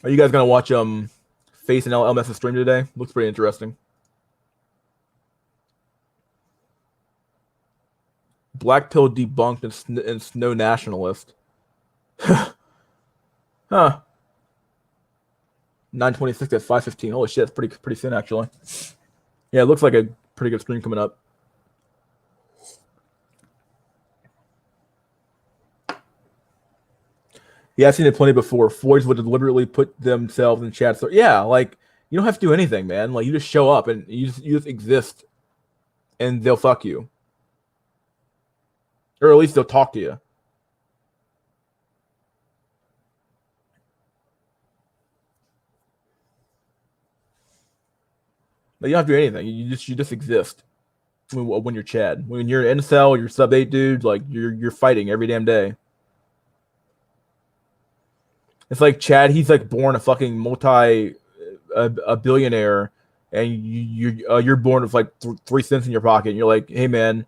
Speaker 1: Are you guys gonna watch Face and LMS stream today? Looks pretty interesting. Black pill debunked and Snow nationalist. Huh. 9:26 at 5:15. Holy shit, it's pretty soon actually. Yeah, it looks like a pretty good stream coming up. Yeah, I've seen it plenty before. Floyds would deliberately put themselves in chat. So yeah, like you don't have to do anything, man. Like you just show up and you just exist, and they'll fuck you, or at least they'll talk to you. Like, you don't have to do anything. You just exist when you're Chad. When you're an incel, you're sub 8 dude. Like you're fighting every damn day. It's like Chad. He's like born a fucking a billionaire, and you're born with like 3 cents in your pocket. And you're like, hey man,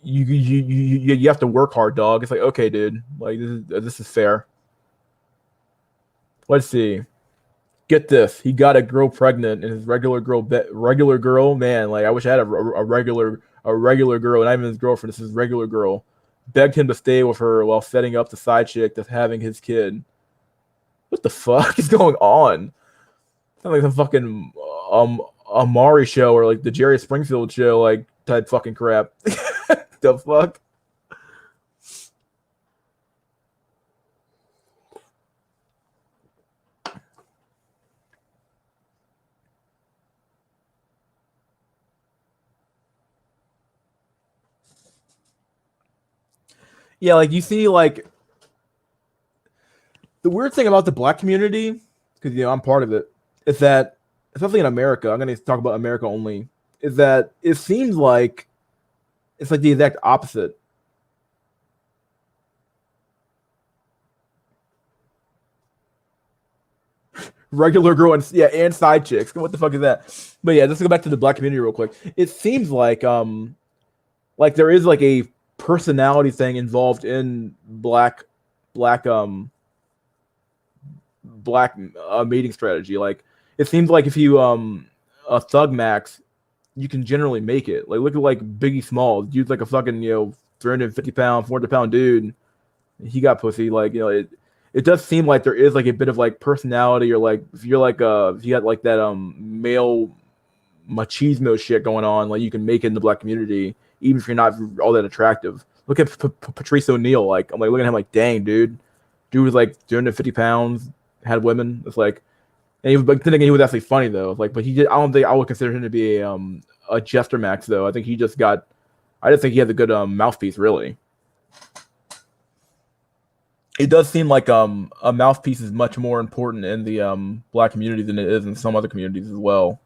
Speaker 1: you have to work hard, dog. It's like, okay, dude. Like this is fair. Let's see. Get this. He got a girl pregnant, and his regular girl, man. Like I wish I had a regular girl, and not even his girlfriend. This is regular girl. Begged him to stay with her while setting up the side chick that's having his kid. What the fuck is going on? Sounds like some fucking Amari show or like the Jerry Springfield show, like type fucking crap. The fuck? Yeah, like you see, like the weird thing about the black community, because I'm part of it, is that especially in America, I'm going to talk about America only, is that it seems like it's like the exact opposite. regular girl and side chicks. What the fuck is that? But yeah, let's go back to the black community real quick. It seems like there is like a personality thing involved in black mating strategy. Like it seems like if you a thug max, you can generally make it. Like look at like Biggie Smalls, dude's like a fucking 350 pound, 400 pound dude. He got pussy. Like it does seem like there is like a bit of like personality, or like if you're like if you got like that male machismo shit going on, like you can make it in the black community even if you're not all that attractive. Look at Patrice O'Neal. Like I'm like looking at him like, dang, dude was like 250 pounds, had women. It's like, and but then again, he was actually funny though. Like, but he did. I don't think I would consider him to be a jester max though. I think he just got. I just think he has a good mouthpiece. Really, it does seem like a mouthpiece is much more important in the black community than it is in some other communities as well.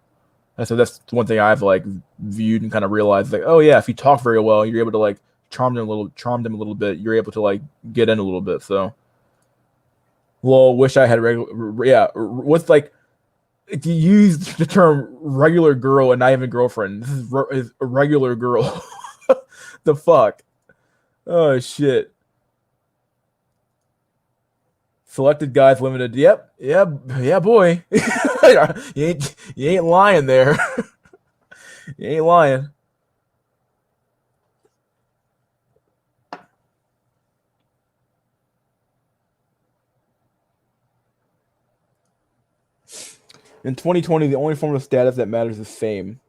Speaker 1: And so that's one thing I've like viewed and kind of realized, like, oh yeah, if you talk very well, you're able to like charm them a little bit. You're able to like get in a little bit. So, well, wish I had regular. Yeah, what's like to use the term regular girl and not even girlfriend. This is a regular girl. The fuck? Oh shit. Selected guys limited. Yep. Yeah, boy. you ain't lying there. You ain't lying. In 2020, the only form of status that matters is fame.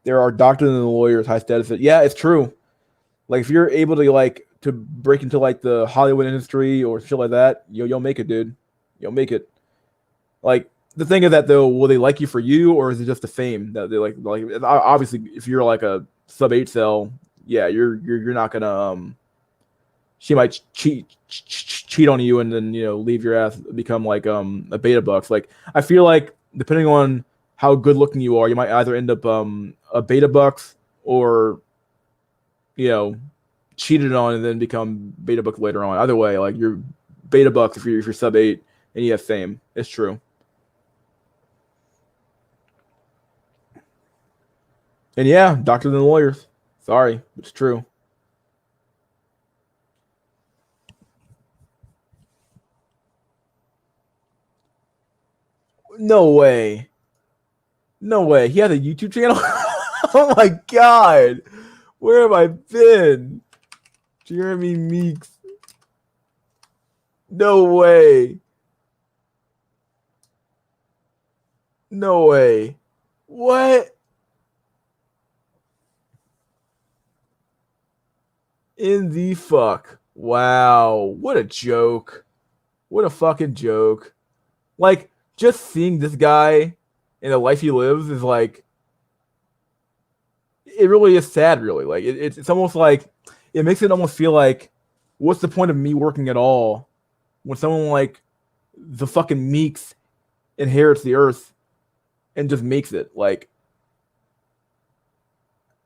Speaker 1: There are doctors and lawyers, high status. Yeah, it's true. Like if you're able to like to break into like the Hollywood industry or shit like that, you'll make it, dude. You'll make it. Like the thing is that though, will they like you for you, or is it just the fame that they like? Like obviously, if you're like a sub 8 cell, yeah, you're not gonna she might cheat on you and then leave your ass, become like a beta bucks. Like I feel like depending on how good looking you are, you might either end up a beta bucks or cheated on and then become beta bucks later on. Either way, like you're beta bucks if you're sub 8 and you have fame. It's true. And yeah, doctors and lawyers. Sorry, it's true. No way. No way. He has a YouTube channel? Oh my god. Where have I been? Jeremy Meeks. No way. No way. What? In the fuck? Wow. What a joke. What a fucking joke. Like, just seeing this guy in the life he lives is like, it really is sad, really. Like, it's almost like, it makes it almost feel like, what's the point of me working at all when someone like the fucking Meeks inherits the earth and just makes it? Like,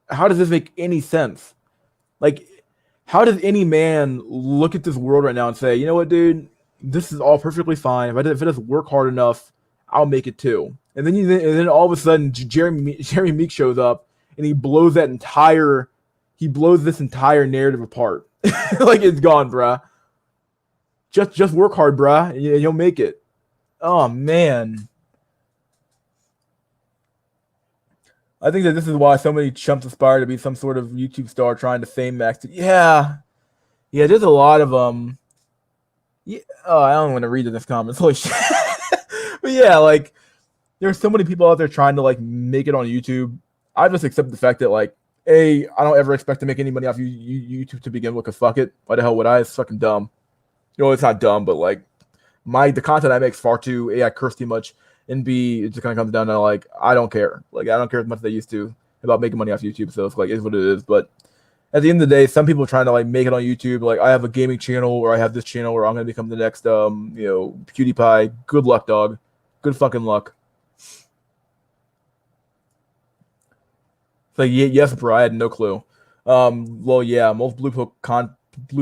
Speaker 1: how does this make any sense? Like, how does any man look at this world right now and say, you know what, dude, this is all perfectly fine. If I just work hard enough, I'll make it too. And then all of a sudden, Jeremy Meek shows up and he blows this entire narrative apart. Like it's gone, bruh. Just work hard, bruh, and you'll make it. Oh man. I think that this is why so many chumps aspire to be some sort of YouTube star trying to fame max. Yeah. Yeah, there's a lot of yeah, oh, I don't want to read in this comments. Holy shit. But yeah, like there's so many people out there trying to like make it on YouTube. I just accept the fact that like, I don't ever expect to make any money off YouTube to begin with. Cause fuck it, why the hell would I? It's fucking dumb. It's not dumb, but like the content I make is far too I curse too much, and B, it just kind of comes down to like I don't care. Like I don't care as much as I used to about making money off YouTube. So it's like it's what it is. But at the end of the day, some people are trying to like make it on YouTube. Like I have a gaming channel, or I have this channel, where I'm gonna become the next PewDiePie. Good luck, dog. Good fucking luck. It's like, yes, bro, I had no clue. Well, yeah, most blue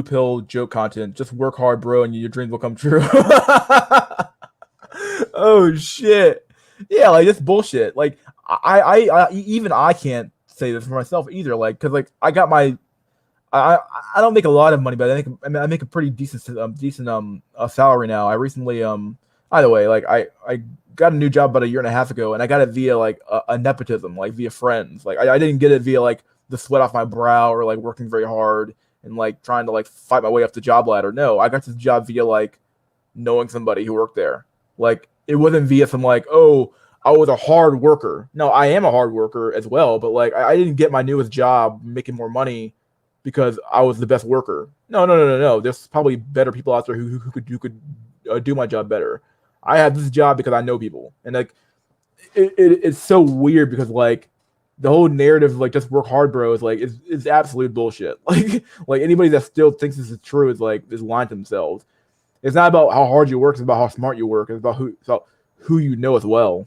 Speaker 1: pill joke content. Just work hard, bro, and your dreams will come true. Oh shit. Yeah, like it's bullshit. Like even I can't say this for myself either. Like, cause like I got my I I don't make a lot of money, but I make a pretty decent salary now. I recently either way, like I got a new job about a year and a half ago, and I got it via like a nepotism, like via friends. Like I didn't get it via like the sweat off my brow or like working very hard and like trying to like fight my way up the job ladder. No, I got this job via like knowing somebody who worked there. Like it wasn't via some like, oh, I was a hard worker. No, I am a hard worker as well, but like I didn't get my newest job making more money because I was the best worker. No. There's probably better people out there who could do my job better. I have this job because I know people, and like it's so weird because like the whole narrative of like just work hard, bro, is like is absolute bullshit. Like anybody that still thinks this is true is lying to themselves. It's not about how hard you work; it's about how smart you work. It's about who you know as well.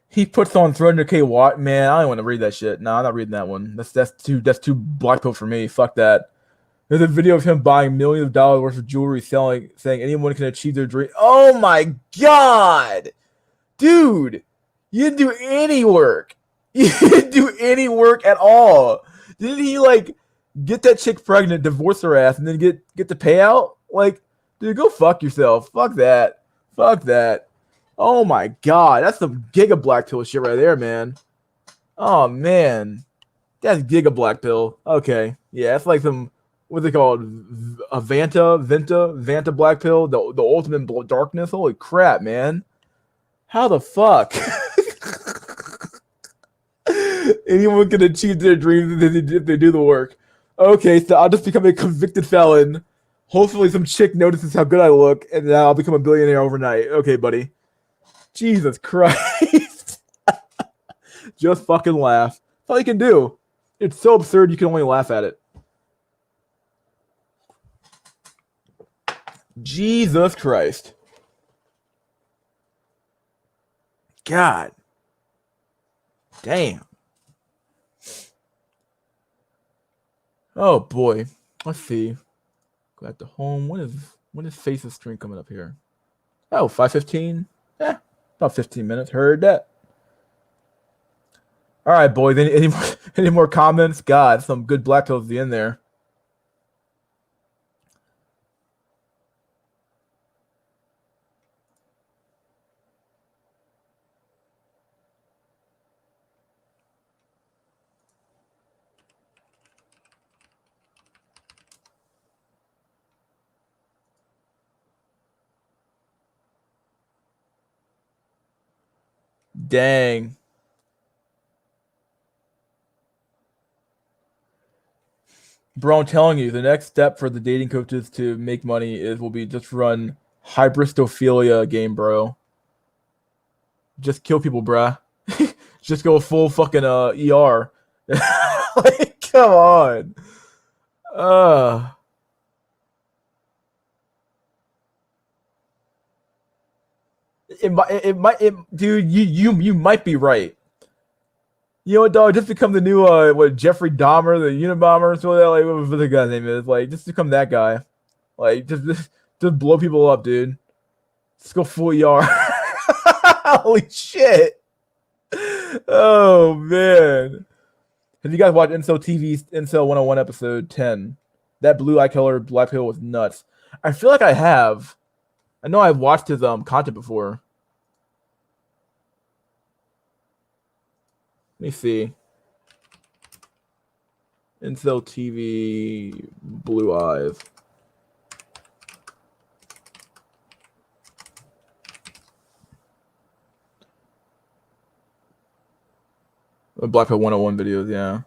Speaker 1: He puts on 300K watt. Man, I don't want to read that shit. No, I'm not reading that one. That's too black pill for me. Fuck that. There's a video of him buying millions of dollars worth of jewelry, saying anyone can achieve their dream. Oh my god, dude, you didn't do any work. You didn't do any work at all. Didn't he like get that chick pregnant, divorce her ass, and then get the payout? Like, dude, go fuck yourself. Fuck that. Fuck that. Oh my god, that's some Giga Black Pill shit right there, man. Oh man, that's Giga Black Pill. Okay, yeah, it's like some what's it called? A Vanta Black Pill, the ultimate darkness. Holy crap, man! How the fuck? Anyone can achieve their dreams if they do the work. Okay, so I'll just become a convicted felon. Hopefully, some chick notices how good I look, and then I'll become a billionaire overnight. Okay, buddy. Jesus Christ. Just fucking laugh. That's all you can do. It's so absurd you can only laugh at it. Jesus Christ. God. Damn. Oh boy. Let's see. Go back to home. When is Face's stream coming up here? Oh, 5:15? Yeah. About 15 minutes. Heard that. All right, boys. Any more comments? God, some good black pills at the end there. Dang. Bro, I'm telling you, the next step for the dating coaches to make money will be just run hybristophilia game, bro. Just kill people, bruh. Just go full fucking ER. Like, come on. Uh dude, you might be right. You know what, dog? Just become the new Jeffrey Dahmer, the Unabomber, so that like what the guy's name is. Like, just become that guy. Like, just blow people up, dude. Just go full ER. Holy shit! Oh man! Have you guys watched Incel TV's Incel 101 episode 10? That blue eye color black pill was nuts. I feel like I have. I know I've watched his content before. Let me see. Incel TV blue eyes. Black Pill 101 videos, yeah.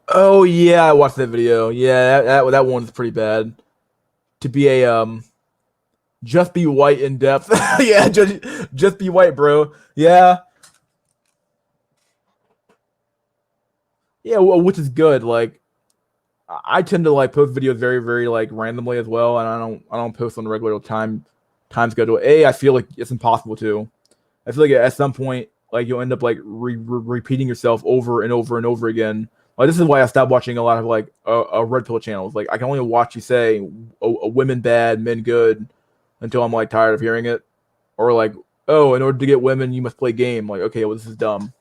Speaker 1: Oh yeah, I watched that video. Yeah, that one's pretty bad. To be a just be white in depth. Yeah, just be white, bro. Yeah. Yeah, well, which is good. Like I tend to like post videos very, very like randomly as well, and I don't post on a regular time schedule. I feel like it's impossible to. I feel like at some point, like you'll end up like repeating yourself over and over and over again, Like, this is why I stopped watching a lot of like red pill channels. Like, I can only watch you say women bad, men good, until I'm like tired of hearing it, or like, oh, in order to get women, you must play game. Like, okay, well, this is dumb.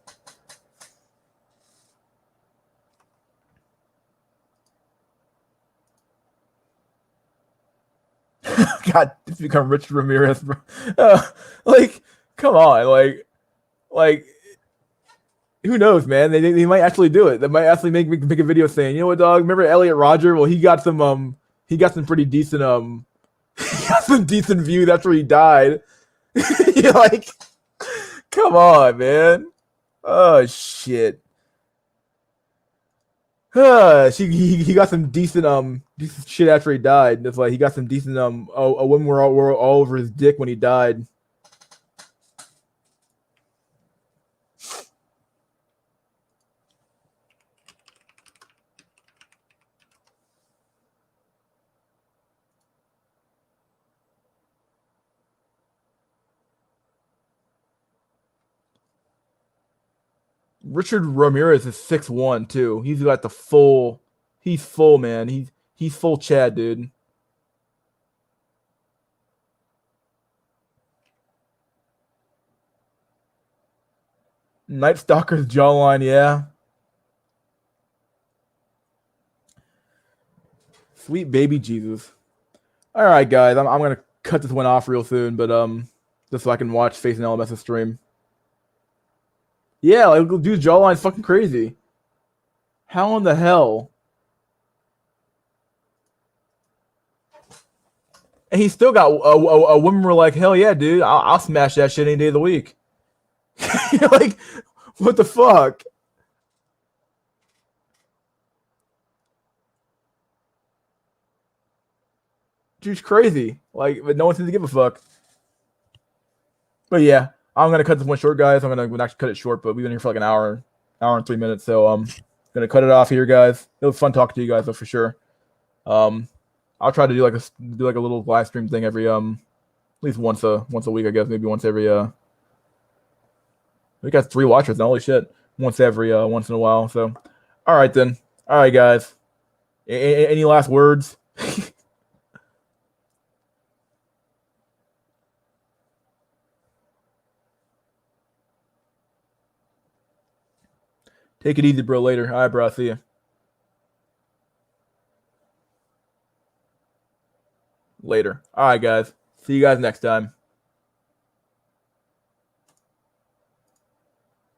Speaker 1: God, it's become Richard Ramirez, bro. Like, come on, like, who knows, man? They might actually do it. They might actually make a video saying, you know what, dog? Remember Elliot Rodger? Well, he got some pretty decent he got some decent views after he died. You're like, come on, man. Oh shit. He got some decent shit after he died. It's like he got some decent women were all over his dick when he died. Richard Ramirez is 6'1" too. He's got the full. He's full, man. He's full Chad, dude. Night Stalker's jawline, yeah. Sweet baby Jesus. All right, guys, I'm gonna cut this one off real soon, but just so I can watch Face and LMS's stream. Yeah, like dude's jawline's fucking crazy. How in the hell? And he still got a woman were like, hell yeah, dude, I'll smash that shit any day of the week. Like, what the fuck? Dude's crazy. Like, but no one seems to give a fuck. But yeah, I'm gonna cut this one short, guys. I'm gonna actually cut it short, but we've been here for like an hour and 3 minutes. So gonna cut it off here, guys. It was fun talking to you guys, though, for sure. Um, I'll try to do like a little live stream thing every at least once a week, I guess. Maybe once every we got 3 watchers now. Holy shit! Once in a while. So, all right then. All right, guys. Any last words? Take it easy, bro. Later. All right, bro. I'll see you later. All right, guys. See you guys next time.